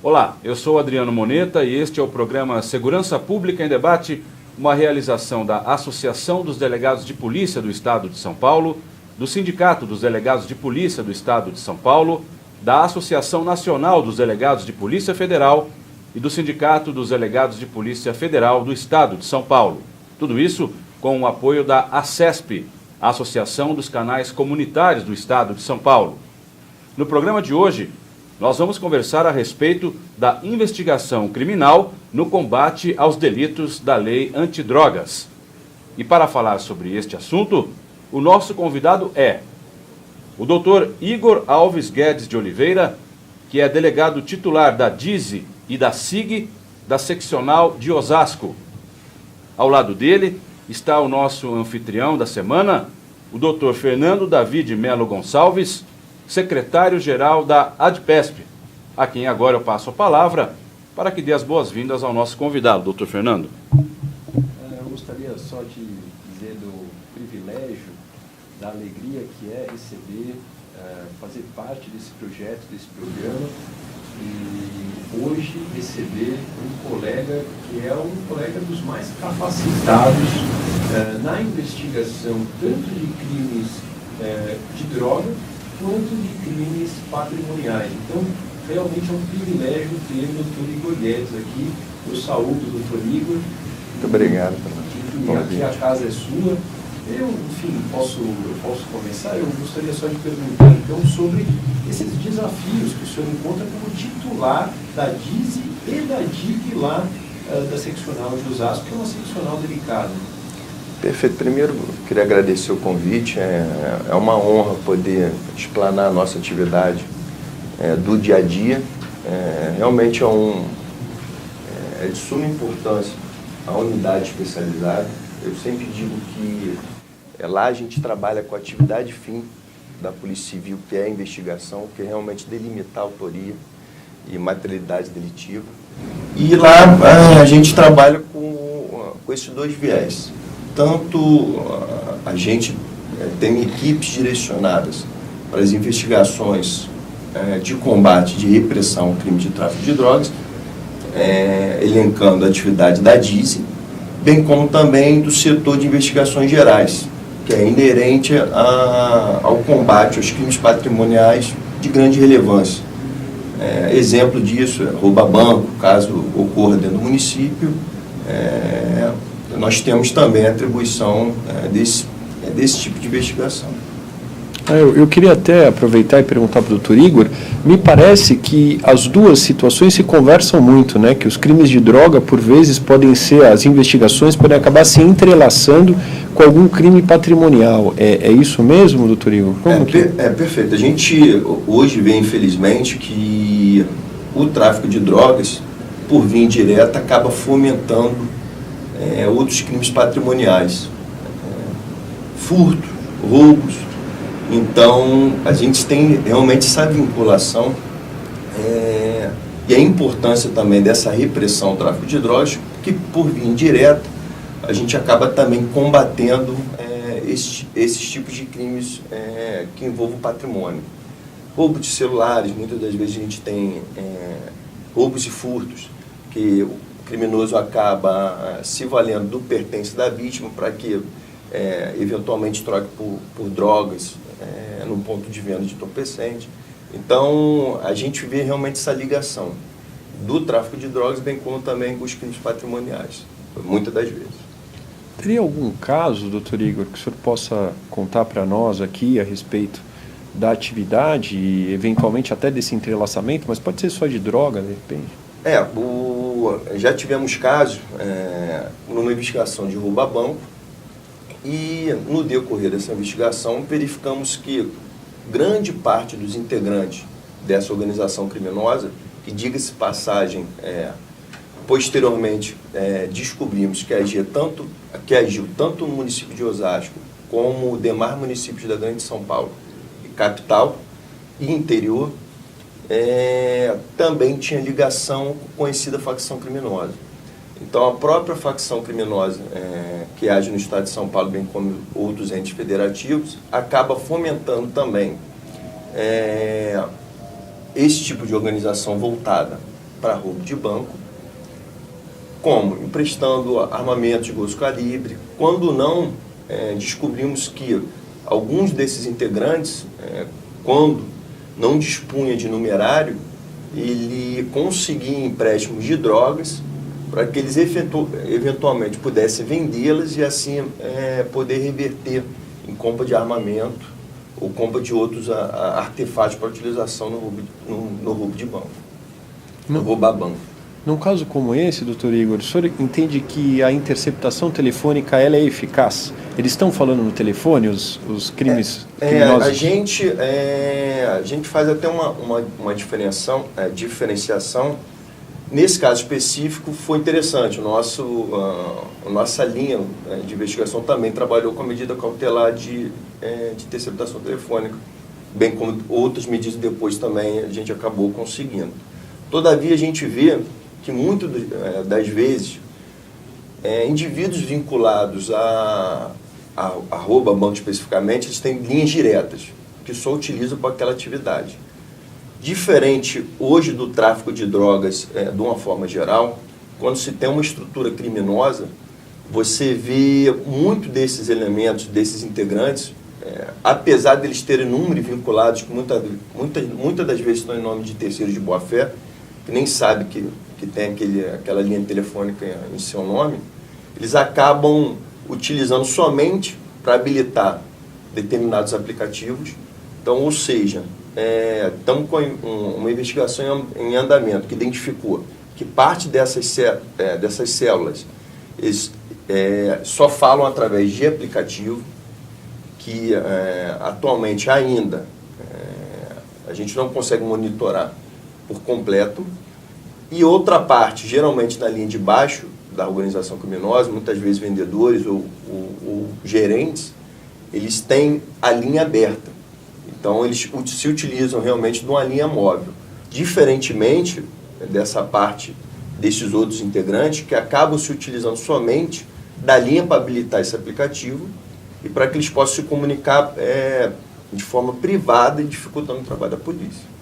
Olá, eu sou Adriano Moneta e este é o programa Segurança Pública em Debate, uma realização da Associação dos Delegados de Polícia do Estado de São Paulo, do Sindicato dos Delegados de Polícia do Estado de São Paulo, da Associação Nacional dos Delegados de Polícia Federal e do Sindicato dos Delegados de Polícia Federal do Estado de São Paulo. Tudo isso com o apoio da ACESP, a Associação dos Canais Comunitários do Estado de São Paulo. No programa de hoje, nós vamos conversar a respeito da investigação criminal no combate aos delitos da lei antidrogas. E para falar sobre este assunto, o nosso convidado é o Dr. Igor Alves Guedes de Oliveira, que é delegado titular da DISE e da SIG, da seccional de Osasco. Ao lado dele está o nosso anfitrião da semana, o Dr. Fernando David Melo Gonçalves, secretário-geral da ADPESP, a quem agora eu passo a palavra para que dê as boas-vindas ao nosso convidado, Dr. Fernando. Eu gostaria só de dizer do privilégio, da alegria que é receber, fazer parte desse projeto, desse programa, e hoje receber um colega que é um colega dos mais capacitados na investigação tanto de crimes de droga quanto de crimes patrimoniais. Então, realmente é um privilégio ter o Dr. Igor Guedes aqui. Eu saúdo o Dr. Igor. Muito obrigado. Aqui a casa é sua. Eu posso começar? Eu gostaria só de perguntar, então, sobre esses desafios que o senhor encontra como titular da DISE e da DIG lá da seccional de Osasco, que é uma seccional delicada. Perfeito. Primeiro, eu queria agradecer o convite. É uma honra poder explanar a nossa atividade do dia a dia. Realmente é de suma importância a unidade especializada. Eu sempre digo que lá a gente trabalha com a atividade fim da Polícia Civil, que é a investigação, que é realmente delimitar a autoria e materialidade delitiva. E lá a gente trabalha com esses dois viés. Tanto a gente tem equipes direcionadas para as investigações de combate, de repressão ao crime de tráfico de drogas, elencando a atividade da DISE, bem como também do setor de investigações gerais, que é inerente ao combate aos crimes patrimoniais de grande relevância. Exemplo disso é roubo a banco, caso ocorra dentro do município. Nós temos também a atribuição desse tipo de investigação. Eu queria até aproveitar e perguntar para o Dr. Igor, me parece que as duas situações se conversam muito, né? Que os crimes de droga, por vezes, as investigações podem acabar se entrelaçando com algum crime patrimonial. É isso mesmo, Dr. Igor? Perfeito. A gente hoje vê, infelizmente, que o tráfico de drogas, por via indireta, acaba fomentando outros crimes patrimoniais, furto, roubos. Então, a gente tem realmente essa vinculação e a importância também dessa repressão ao tráfico de drogas, que por via indireta a gente acaba também combatendo esses tipos de crimes que envolvem o patrimônio. Roubo de celulares, muitas das vezes a gente tem roubos e furtos, que o criminoso acaba se valendo do pertence da vítima para que eventualmente troque por drogas no ponto de venda de entorpecente. Então, a gente vê realmente essa ligação do tráfico de drogas, bem como também com os crimes patrimoniais, muitas das vezes. Teria algum caso, Dr. Igor, que o senhor possa contar para nós aqui a respeito da atividade e eventualmente até desse entrelaçamento, mas pode ser só de droga, de repente? Já tivemos casos numa investigação de roubo a banco, e no decorrer dessa investigação verificamos que grande parte dos integrantes dessa organização criminosa, que diga-se passagem, posteriormente descobrimos que agiu tanto no município de Osasco como demais municípios da Grande São Paulo, capital e interior, também tinha ligação com a conhecida facção criminosa. Então, a própria facção criminosa que age no estado de São Paulo, bem como outros entes federativos, acaba fomentando também esse tipo de organização voltada para roubo de banco, como emprestando armamentos de grosso calibre. Quando não, descobrimos que alguns desses integrantes, quando não dispunha de numerário, ele conseguia empréstimos de drogas para que eles eventualmente pudessem vendê-las e assim poder reverter em compra de armamento ou compra de outros artefatos para utilização no roubo de banco, no roubar banco. Num caso como esse, doutor Igor, o senhor entende que a interceptação telefônica ela é eficaz? Eles estão falando no telefone, os crimes criminosos? A gente faz até uma diferenciação. Nesse caso específico, foi interessante. A nossa linha de investigação também trabalhou com a medida cautelar de interceptação telefônica, bem como outras medidas depois também a gente acabou conseguindo. Todavia, a gente vê que muitas das vezes indivíduos vinculados a roubo a banco especificamente, eles têm linhas diretas, que só utilizam para aquela atividade. Diferente hoje do tráfico de drogas, de uma forma geral, quando se tem uma estrutura criminosa, você vê muito desses elementos, desses integrantes, apesar deles terem números vinculados, que muitas das vezes estão em nome de terceiros de boa-fé, que nem sabe que tem aquela linha telefônica em seu nome, eles acabam utilizando somente para habilitar determinados aplicativos. Então, ou seja, estamos com uma investigação em andamento que identificou que parte dessas células eles, só falam através de aplicativo, que atualmente ainda a gente não consegue monitorar por completo, e outra parte, geralmente na linha de baixo da organização criminosa, muitas vezes vendedores ou gerentes, eles têm a linha aberta. Então, eles se utilizam realmente de uma linha móvel. Diferentemente dessa parte desses outros integrantes, que acabam se utilizando somente da linha para habilitar esse aplicativo e para que eles possam se comunicar de forma privada e dificultando o trabalho da polícia.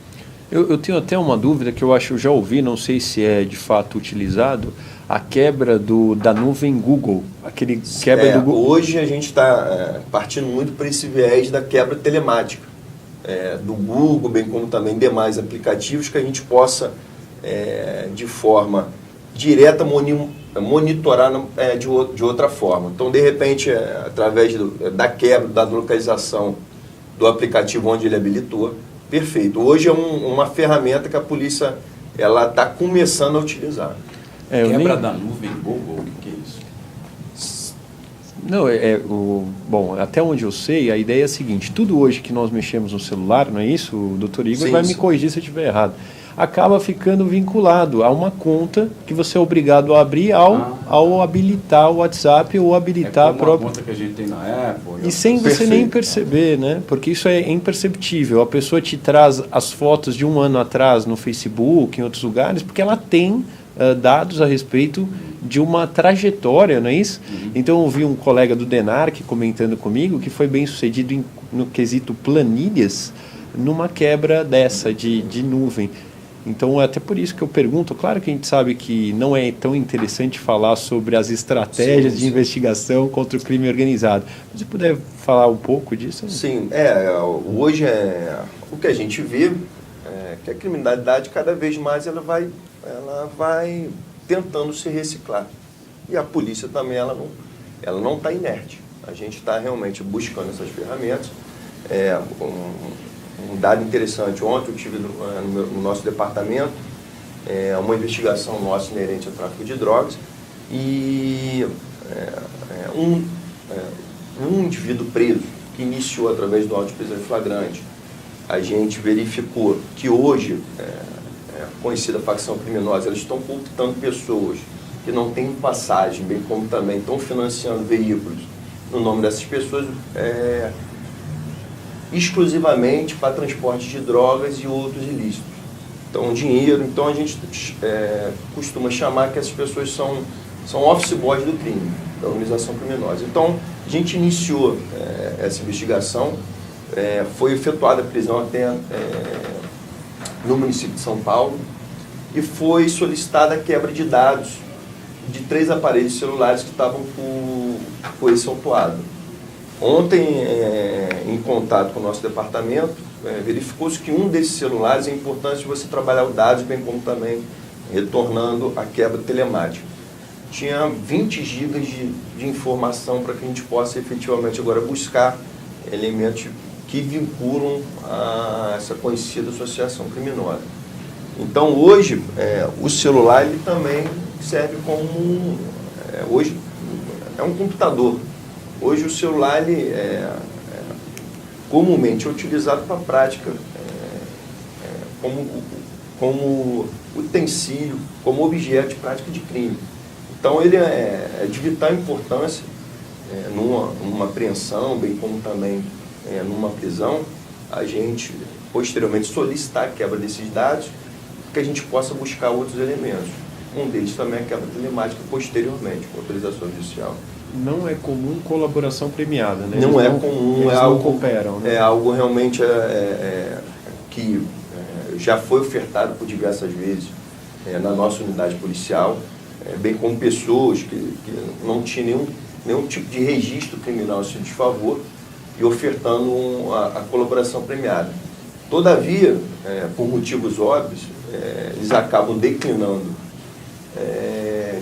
Eu tenho até uma dúvida que eu já ouvi, não sei se é de fato utilizado, a quebra da nuvem Google, aquele quebra do Google. Hoje a gente está partindo muito para esse viés da quebra telemática do Google, bem como também demais aplicativos, que a gente possa, de forma direta, monitorar de outra forma. Então, de repente, através da quebra, da localização do aplicativo onde ele habilitou, perfeito. Hoje é uma ferramenta que a polícia está começando a utilizar. Quebra da nuvem Google, o que é isso? Não, bom, até onde eu sei, a ideia é a seguinte: tudo hoje que nós mexemos no celular, não é isso? O doutor Igor vai me corrigir se eu estiver errado. Acaba ficando vinculado a uma conta que você é obrigado a abrir ao habilitar o WhatsApp ou habilitar a própria conta que a gente tem na Apple. E sem você nem perceber, né? Porque isso é imperceptível. A pessoa te traz as fotos de um ano atrás no Facebook, em outros lugares, porque ela tem dados a respeito de uma trajetória, não é isso? Então eu ouvi um colega do DENARC comentando comigo que foi bem sucedido no quesito planilhas, numa quebra dessa de nuvem. Então é até por isso que eu pergunto. Claro que a gente sabe que não é tão interessante falar sobre as estratégias de investigação contra o crime organizado. Se puder falar um pouco disso. Sim, hoje o que a gente vê é que a criminalidade cada vez mais ela vai tentando se reciclar. E a polícia também ela não está inerte. A gente está realmente buscando essas ferramentas. Um dado interessante, ontem eu tive no nosso departamento uma investigação nossa inerente ao tráfico de drogas e um indivíduo preso que iniciou através do auto de prisão em flagrante. A gente verificou que hoje a conhecida facção criminosa, eles estão cooptando pessoas que não têm passagem, bem como também estão financiando veículos no nome dessas pessoas exclusivamente para transporte de drogas e outros ilícitos. Então, dinheiro. Então, a gente costuma chamar que essas pessoas são office boys do crime, da organização criminosa. Então, a gente iniciou essa investigação, foi efetuada a prisão até no município de São Paulo, e foi solicitada a quebra de dados de 3 aparelhos celulares que estavam com esse autuado. Ontem, em contato com o nosso departamento, verificou-se que um desses celulares é importante você trabalhar os dados, bem como também retornando a quebra telemática. Tinha 20 gigas de informação para que a gente possa efetivamente agora buscar elementos que vinculam a essa conhecida associação criminosa. Então, hoje, o celular ele também serve como... hoje, é um computador. Hoje, o celular ele comumente é utilizado para a prática, como utensílio, como objeto de prática de crime. Então, ele é de vital importância numa apreensão, bem como também numa prisão, a gente, posteriormente, solicitar a quebra desses dados, que a gente possa buscar outros elementos. Um deles também é a quebra telemática, posteriormente, com autorização judicial. Não é comum colaboração premiada, né? Não é comum, é algo cooperam, né? É algo realmente que já foi ofertado por diversas vezes na nossa unidade policial, bem como pessoas que não tinham nenhum tipo de registro criminal a seu desfavor e ofertando a colaboração premiada. Todavia, por motivos óbvios, eles acabam declinando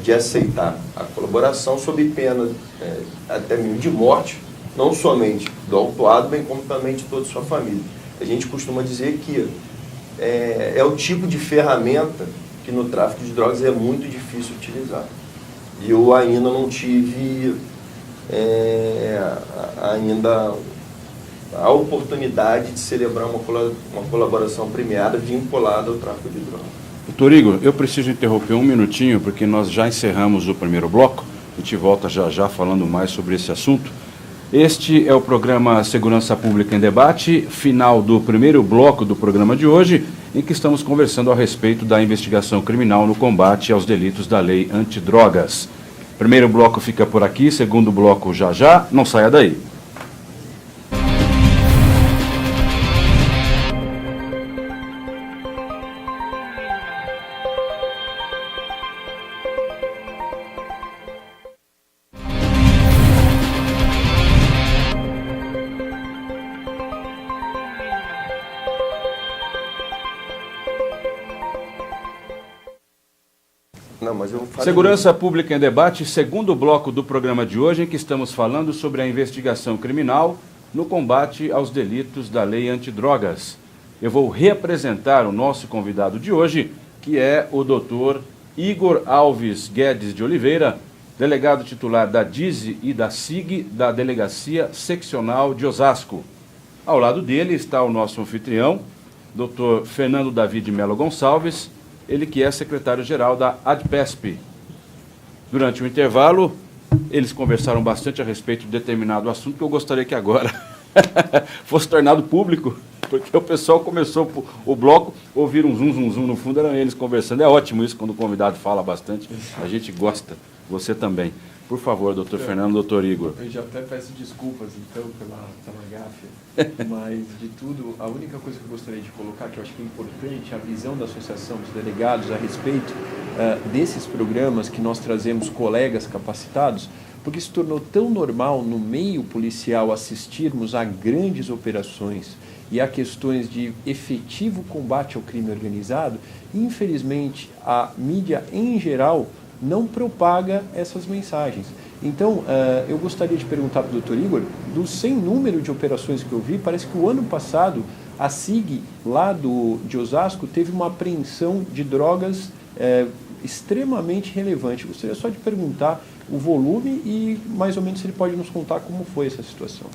de aceitar a colaboração sob pena até mesmo de morte, não somente do autuado, bem como também de toda a sua família. A gente costuma dizer que é o tipo de ferramenta que no tráfico de drogas é muito difícil utilizar. E eu ainda não tive ainda a oportunidade de celebrar uma colaboração premiada vinculada ao tráfico de drogas. Doutor Igor, eu preciso interromper um minutinho, porque nós já encerramos o primeiro bloco, a gente volta já falando mais sobre esse assunto. Este é o programa Segurança Pública em Debate, final do primeiro bloco do programa de hoje, em que estamos conversando a respeito da investigação criminal no combate aos delitos da lei antidrogas. Primeiro bloco fica por aqui, segundo bloco já, não saia daí. Segurança Pública em Debate, segundo bloco do programa de hoje, em que estamos falando sobre a investigação criminal no combate aos delitos da lei antidrogas. Eu vou reapresentar o nosso convidado de hoje, que é o doutor Igor Alves Guedes de Oliveira, delegado titular da DISE e da SIG, da Delegacia Seccional de Osasco. Ao lado dele está o nosso anfitrião, doutor Fernando Davi de Melo Gonçalves, ele que é secretário-geral da ADPESP. Durante o intervalo, eles conversaram bastante a respeito de determinado assunto que eu gostaria que agora fosse tornado público, porque o pessoal começou o bloco, ouvir um zum no fundo, eram eles conversando. É ótimo isso quando o convidado fala bastante, a gente gosta, você também. Por favor, doutor Fernando, doutor Igor. Eu já até peço desculpas, então, pela gáfia, mas, de tudo, a única coisa que eu gostaria de colocar, que eu acho que é importante, a visão da Associação dos Delegados a respeito desses programas que nós trazemos colegas capacitados, porque se tornou tão normal no meio policial assistirmos a grandes operações e a questões de efetivo combate ao crime organizado, e, infelizmente, a mídia em geral não propaga essas mensagens. Então, eu gostaria de perguntar para o doutor Igor, do sem número de operações que eu vi, parece que o ano passado a SIG, lá de Osasco, teve uma apreensão de drogas extremamente relevante. Eu gostaria só de perguntar o volume e, mais ou menos, se ele pode nos contar como foi essa situação.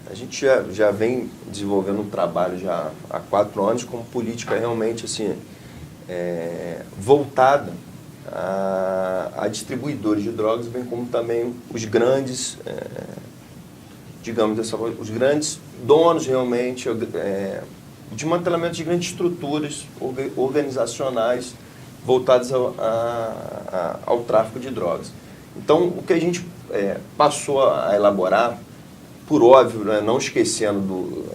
A gente já vem desenvolvendo um trabalho já há 4 anos com política realmente assim, voltada a distribuidores de drogas, bem como também os grandes, digamos dessa forma, os grandes donos realmente de mantelamento de grandes estruturas organizacionais voltadas ao tráfico de drogas. Então, o que a gente passou a elaborar, por óbvio, né, não esquecendo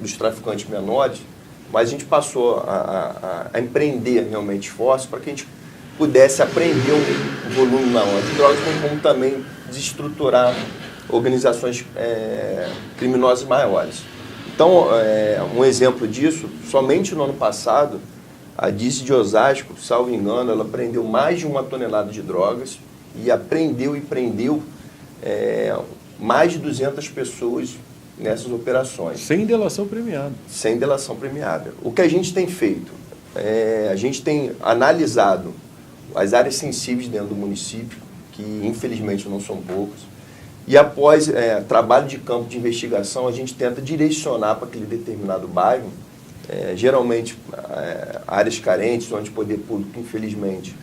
dos traficantes menores, mas a gente passou a empreender realmente esforços para que a gente pudesse aprender um volume maior de drogas, como também desestruturar organizações criminosas maiores. Então, um exemplo disso, somente no ano passado, a DICE de Osasco, salvo engano, ela prendeu mais de 1 tonelada de drogas e prendeu mais de 200 pessoas nessas operações. Sem delação premiada. Sem delação premiada. O que a gente tem feito? A gente tem analisado as áreas sensíveis dentro do município, que infelizmente não são poucas, e após trabalho de campo de investigação, a gente tenta direcionar para aquele determinado bairro, geralmente áreas carentes, onde o poder público, infelizmente,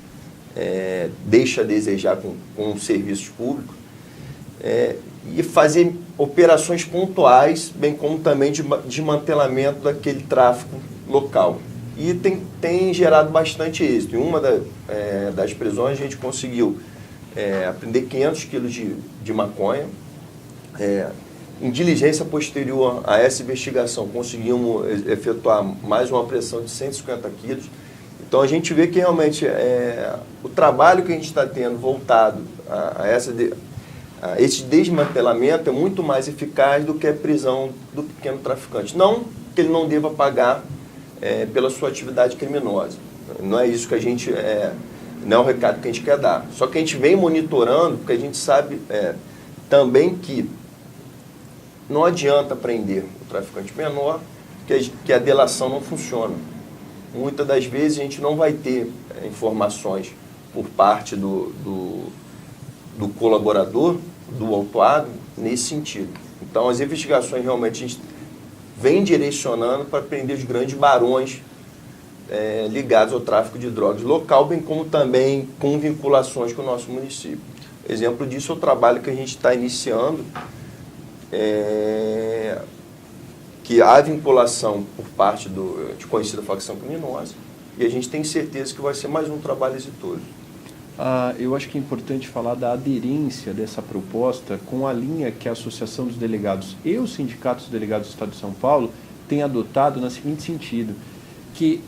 deixa a desejar com serviços públicos, e fazer operações pontuais, bem como também de desmantelamento daquele tráfico local. E tem gerado bastante êxito. Em uma das prisões, a gente conseguiu apreender 500 quilos de maconha. Em diligência posterior a essa investigação, conseguimos efetuar mais uma apreensão de 150 quilos. Então, a gente vê que realmente o trabalho que a gente está tendo voltado a esse desmantelamento é muito mais eficaz do que a prisão do pequeno traficante. Não que ele não deva pagar pela sua atividade criminosa. Não é isso que a gente... não é o recado que a gente quer dar. Só que a gente vem monitorando, porque a gente sabe também que não adianta prender o traficante menor, que a delação não funciona. Muitas das vezes a gente não vai ter informações por parte do colaborador, do autuado, nesse sentido. Então, as investigações realmente a gente vem direcionando para prender os grandes barões ligados ao tráfico de drogas local, bem como também com vinculações com o nosso município. Exemplo disso é o trabalho que a gente está iniciando, que há vinculação por parte de conhecida facção criminosa, e a gente tem certeza que vai ser mais um trabalho exitoso. Eu acho que é importante falar da aderência dessa proposta com a linha que a Associação dos Delegados e o Sindicato dos Delegados do Estado de São Paulo têm adotado no seguinte sentido, que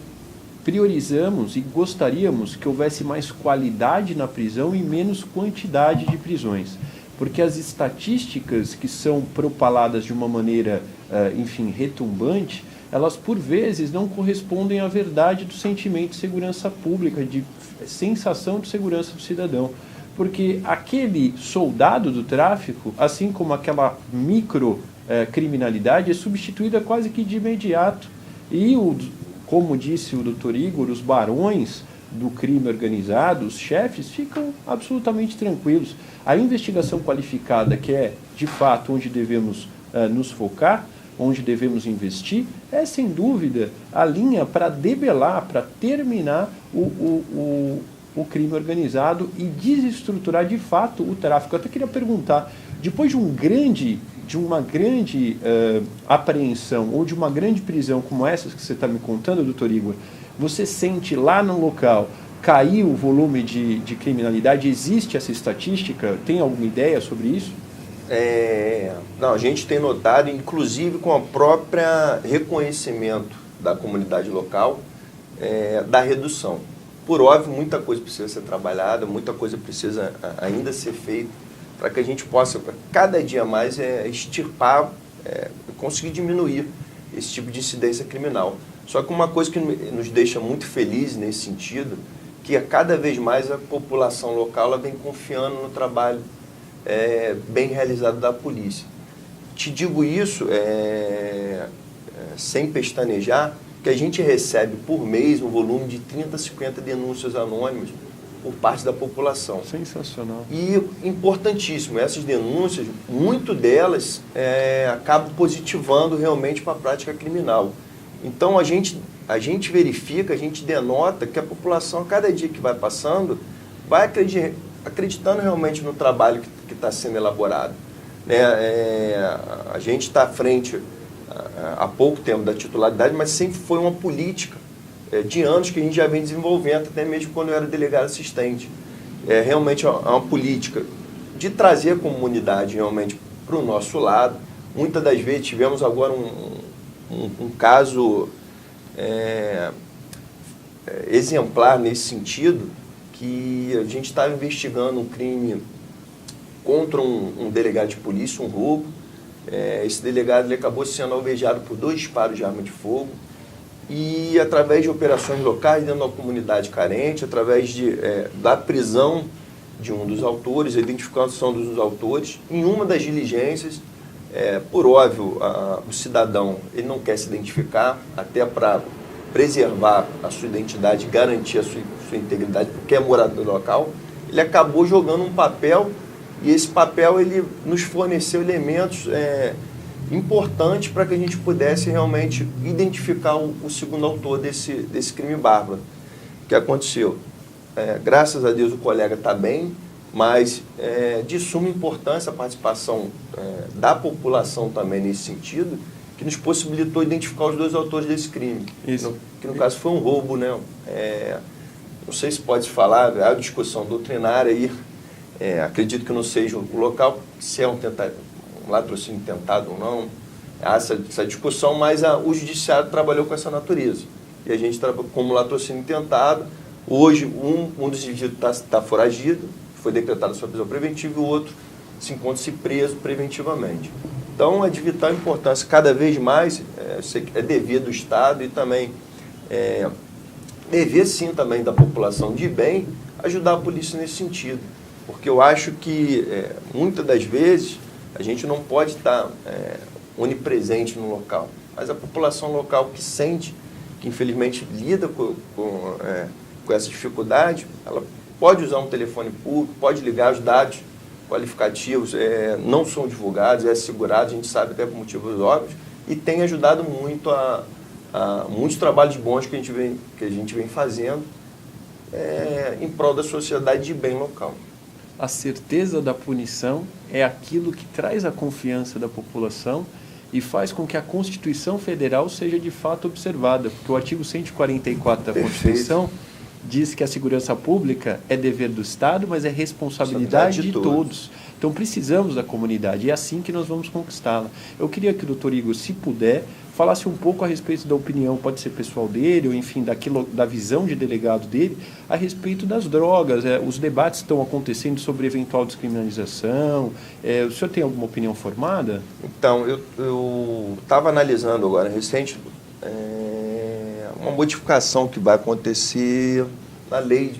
priorizamos e gostaríamos que houvesse mais qualidade na prisão e menos quantidade de prisões, porque as estatísticas que são propaladas de uma maneira, retumbante, elas por vezes não correspondem à verdade do sentimento de segurança pública, de sensação de segurança do cidadão. Porque aquele soldado do tráfico, assim como aquela microcriminalidade, é substituída quase que de imediato. E, como disse o Dr. Igor, os barões do crime organizado, os chefes, ficam absolutamente tranquilos. A investigação qualificada, que é, de fato, onde devemos nos focar, onde devemos investir, é, sem dúvida, a linha para debelar, para terminar o crime organizado e desestruturar, de fato, o tráfico. Eu até queria perguntar, depois de uma grande apreensão ou de uma grande prisão como essa que você está me contando, doutor Igor, você sente lá no local cair o volume de criminalidade? Existe essa estatística? Tem alguma ideia sobre isso? Não, a gente tem notado, inclusive com o próprio reconhecimento da comunidade local, da redução. Por óbvio, muita coisa precisa ser trabalhada, muita coisa precisa ainda ser feita, para que a gente possa, cada dia mais, extirpar, conseguir diminuir esse tipo de incidência criminal. Só que uma coisa que nos deixa muito felizes nesse sentido, que cada vez mais a população local ela vem confiando no trabalho bem realizado da polícia. Te digo isso sem pestanejar, que a gente recebe por mês um volume de 30, 50 denúncias anônimas por parte da população. Sensacional. E importantíssimo, essas denúncias, muito delas acabam positivando realmente para a prática criminal. Então a gente verifica, a gente denota que a população, a cada dia que vai passando, vai acreditando realmente no trabalho que está sendo elaborado. A gente está à frente há pouco tempo da titularidade, mas sempre foi uma política de anos que a gente já vem desenvolvendo, até mesmo quando eu era delegado assistente. Realmente é uma política de trazer a comunidade realmente para o nosso lado. Muitas das vezes tivemos agora um caso exemplar nesse sentido, que a gente estava investigando um crime contra um delegado de polícia, um roubo. Esse delegado ele acabou sendo alvejado por 2 disparos de arma de fogo e, através de operações locais dentro da comunidade carente, através da prisão de um dos autores, a identificação dos autores, em uma das diligências, por óbvio, o cidadão ele não quer se identificar, até para preservar a sua identidade, garantir a sua integridade, porque é morador do local, ele acabou jogando um papel, e esse papel ele nos forneceu elementos importantes para que a gente pudesse realmente identificar o segundo autor desse crime bárbaro. O que aconteceu? Graças a Deus o colega está bem, mas de suma importância a participação da população também nesse sentido, que nos possibilitou identificar os 2 autores desse crime. Isso. Que no caso foi um roubo, né? Não sei se pode falar, há discussão doutrinária aí, acredito que não seja o local, se é um latrocínio tentado ou não, há essa discussão, mas o judiciário trabalhou com essa natureza. E a gente trabalhou como latrocínio tentado. Hoje, um dos indivíduos está foragido, foi decretada sua prisão preventiva, e o outro se encontra-se preso preventivamente. Então, é de vital importância, cada vez mais, é dever do Estado e também dever, sim, também da população de bem, ajudar a polícia nesse sentido. Porque eu acho que, muitas das vezes, a gente não pode estar onipresente no local, mas a população local que sente, que infelizmente lida com essa dificuldade, ela pode usar um telefone público, pode ligar, os dados qualificativos não são divulgados, é assegurado, a gente sabe até por motivos óbvios, e tem ajudado muito a muitos trabalhos bons que a gente vem fazendo em prol da sociedade de bem local. A certeza da punição é aquilo que traz a confiança da população e faz com que a Constituição Federal seja de fato observada, porque o artigo 144 da Constituição diz que a segurança pública é dever do Estado, mas é responsabilidade de todos. Então precisamos da comunidade e é assim que nós vamos conquistá-la. Eu queria que o doutor Igor, se puder, falasse um pouco a respeito da opinião, pode ser pessoal dele, ou enfim, da visão de delegado dele, a respeito das drogas. Os debates estão acontecendo sobre eventual descriminalização. O senhor tem alguma opinião formada? Então, eu estava analisando agora, recente, uma modificação que vai acontecer na lei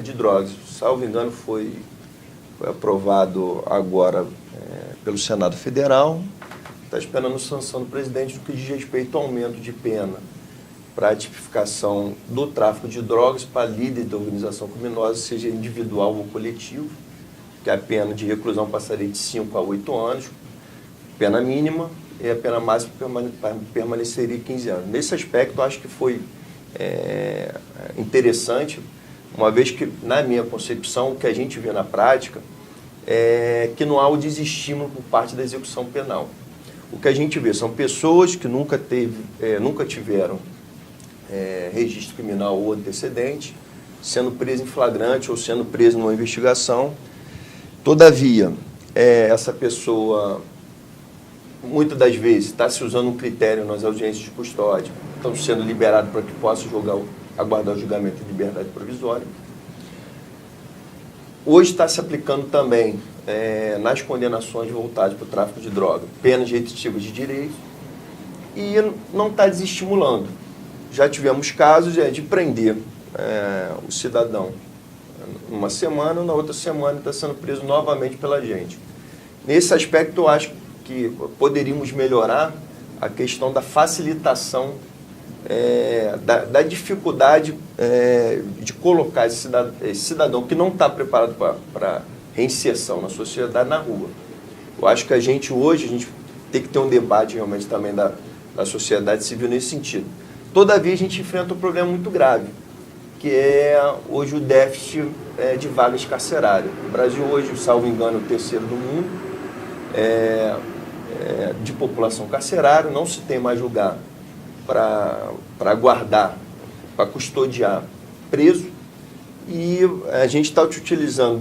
de drogas. Salvo engano, foi aprovado agora pelo Senado Federal. Está esperando sanção do presidente no que diz respeito ao aumento de pena para a tipificação do tráfico de drogas para líderes da organização criminosa, seja individual ou coletivo, que a pena de reclusão passaria de 5 a 8 anos, pena mínima, e a pena máxima permaneceria 15 anos. Nesse aspecto, acho que foi interessante, uma vez que, na minha concepção, o que a gente vê na prática é que não há o desestímulo por parte da execução penal. O que a gente vê são pessoas que nunca tiveram registro criminal ou antecedente, sendo presas em flagrante ou sendo presas numa investigação. Todavia, essa pessoa, muitas das vezes, está se usando um critério nas audiências de custódia, estão sendo liberados para que possa aguardar o julgamento de liberdade provisória. Hoje está se aplicando também, nas condenações voltadas para o tráfico de droga, penas restritivas de direito, e não está desestimulando. Já tivemos casos de prender o cidadão numa semana, na outra semana está sendo preso novamente pela gente. Nesse aspecto, eu acho que poderíamos melhorar a questão da facilitação, da dificuldade de colocar esse cidadão que não está preparado para reinserção na sociedade na rua. Eu acho que hoje a gente tem que ter um debate realmente também da sociedade civil nesse sentido. Todavia, a gente enfrenta um problema muito grave, que é hoje o déficit de vagas carcerárias. O Brasil hoje, salvo engano, é o terceiro do mundo de população carcerária, não se tem mais lugar para guardar, para custodiar preso, e a gente está utilizando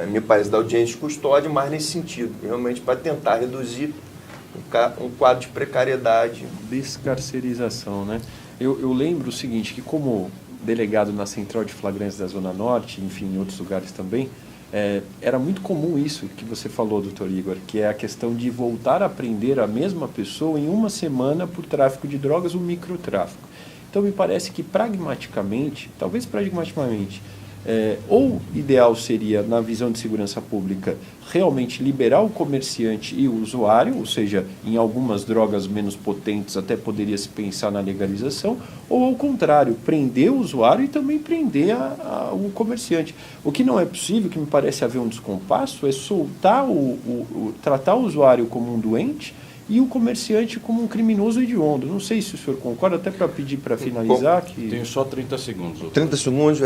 me parece, da audiência de custódia, mais nesse sentido, realmente para tentar reduzir um quadro de precariedade. Descarcerização, né? Eu lembro o seguinte, que como delegado na Central de Flagrantes da Zona Norte, enfim, em outros lugares também, era muito comum isso que você falou, doutor Igor, que é a questão de voltar a prender a mesma pessoa em uma semana por tráfico de drogas, o microtráfico. Então, me parece que pragmaticamente, talvez pragmaticamente, ou ideal seria, na visão de segurança pública, realmente liberar o comerciante e o usuário, ou seja, em algumas drogas menos potentes até poderia se pensar na legalização, ou ao contrário, prender o usuário e também prender o comerciante. O que não é possível, que me parece haver um descompasso, é soltar tratar o usuário como um doente e o comerciante como um criminoso hediondo. Não sei se o senhor concorda, até para pedir para finalizar. Tenho só 30 segundos. Doutor. 30 segundos,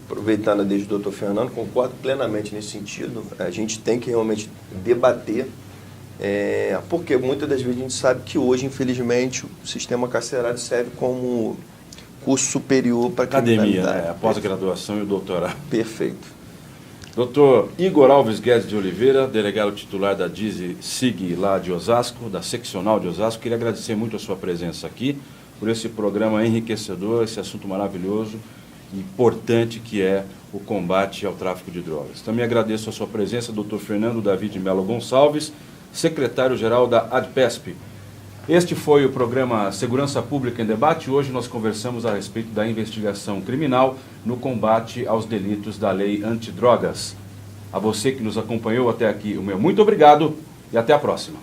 aproveitando desde o doutor Fernando, concordo plenamente nesse sentido. A gente tem que realmente debater, porque muitas das vezes a gente sabe que hoje, infelizmente, o sistema carcerário serve como curso superior para a academia, a pós-graduação e o doutorado. Perfeito. Doutor Igor Alves Guedes de Oliveira, delegado titular da DISI-SIG lá de Osasco, da seccional de Osasco, queria agradecer muito a sua presença aqui, por esse programa enriquecedor, esse assunto maravilhoso e importante que é o combate ao tráfico de drogas. Também agradeço a sua presença, doutor Fernando David Melo Gonçalves, secretário-geral da ADPESP. Este foi o programa Segurança Pública em Debate. Hoje nós conversamos a respeito da investigação criminal no combate aos delitos da lei antidrogas. A você que nos acompanhou até aqui, o meu muito obrigado e até a próxima.